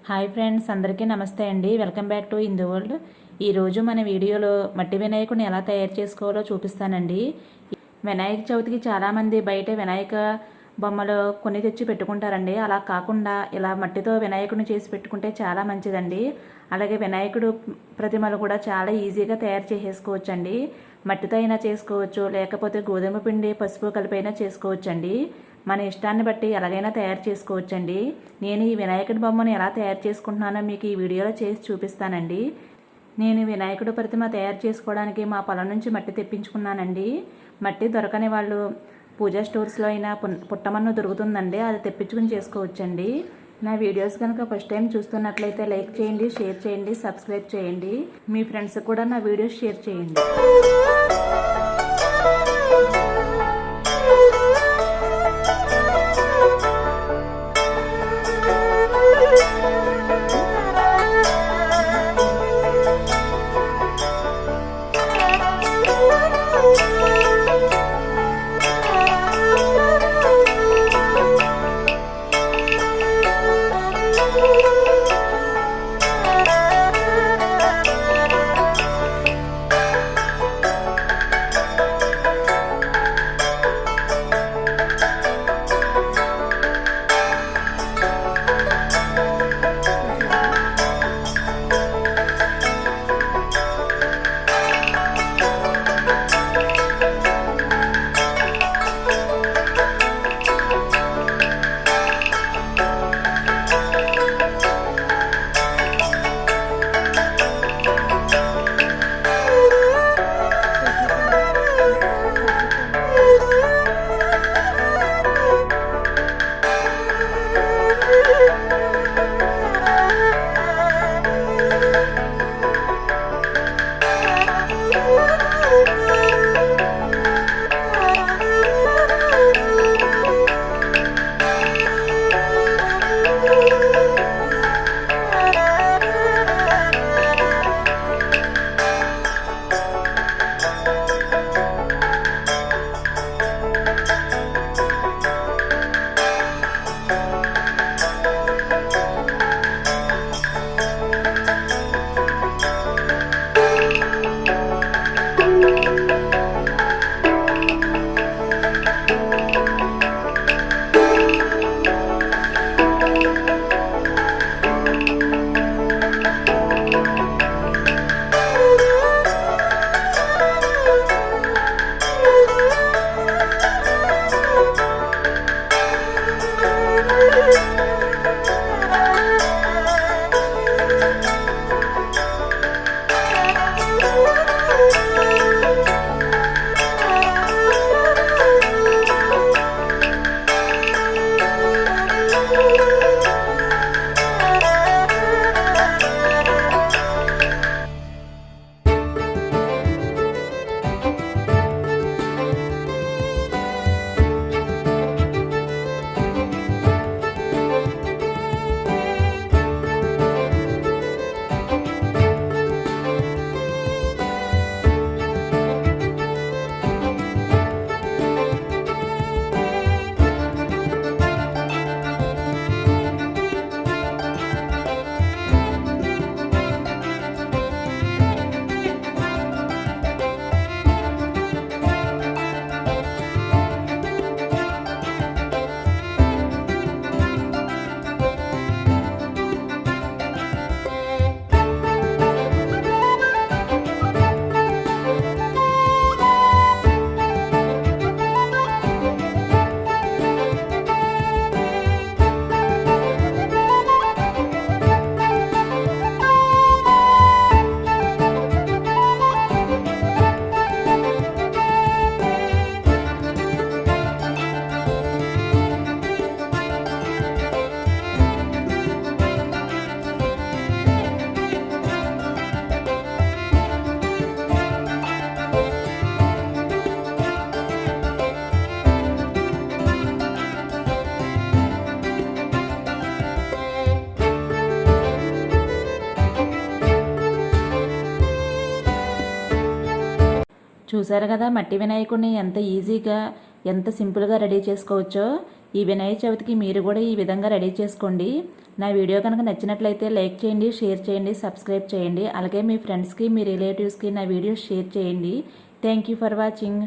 Hi friends, అందరికీ నమస్తే అండి. Welcome back to Hindu world. ఈరోజు మన వీడియోలో మట్టి వినాయకుడిని ఎలా తయారు చేసుకోవాలో చూపిస్తానండి. వినాయక చవితికి చాలామంది బయట వినాయక బొమ్మలు కొన్ని తెచ్చి పెట్టుకుంటారండి. అలా కాకుండా ఇలా మట్టితో వినాయకుడిని చేసి పెట్టుకుంటే చాలా మంచిదండి. అలాగే వినాయకుడు ప్రతిమలు కూడా చాలా ఈజీగా తయారు చేసేసుకోవచ్చండి. మట్టితో అయినా చేసుకోవచ్చు, లేకపోతే గోధుమ పిండి పసుపు కలిపైనా చేసుకోవచ్చండి. మన ఇష్టాన్ని బట్టి ఎలాగైనా తయారు చేసుకోవచ్చండి. నేను ఈ వినాయకుడి బొమ్మను ఎలా తయారు చేసుకుంటున్నానో మీకు ఈ వీడియోలో చేసి చూపిస్తానండి. నేను వినాయకుడి ప్రతిమ తయారు చేసుకోవడానికి మా పొలం నుంచి మట్టి తెప్పించుకున్నానండి. మట్టి దొరకని వాళ్ళు పూజా స్టోర్స్లో అయినా పుట్టమన్ను దొరుకుతుందండి, అది తెప్పించుకుని చేసుకోవచ్చండి. నా వీడియోస్ కనుక ఫస్ట్ టైం చూస్తున్నట్లయితే లైక్ చేయండి, షేర్ చేయండి, సబ్స్క్రైబ్ చేయండి. మీ ఫ్రెండ్స్కి కూడా నా వీడియోస్ షేర్ చేయండి. చూసారు కదా మట్టి వినాయకుడిని ఎంత ఈజీగా ఎంత సింపుల్గా రెడీ చేసుకోవచ్చో. ఈ వినాయక చవితికి మీరు కూడా ఈ విధంగా రెడీ చేసుకోండి. నా వీడియో కనుక నచ్చినట్లయితే లైక్ చేయండి, షేర్ చేయండి, సబ్స్క్రైబ్ చేయండి. అలాగే మీ ఫ్రెండ్స్కి, మీ రిలేటివ్స్కి నా వీడియో షేర్ చేయండి. Thank you for watching.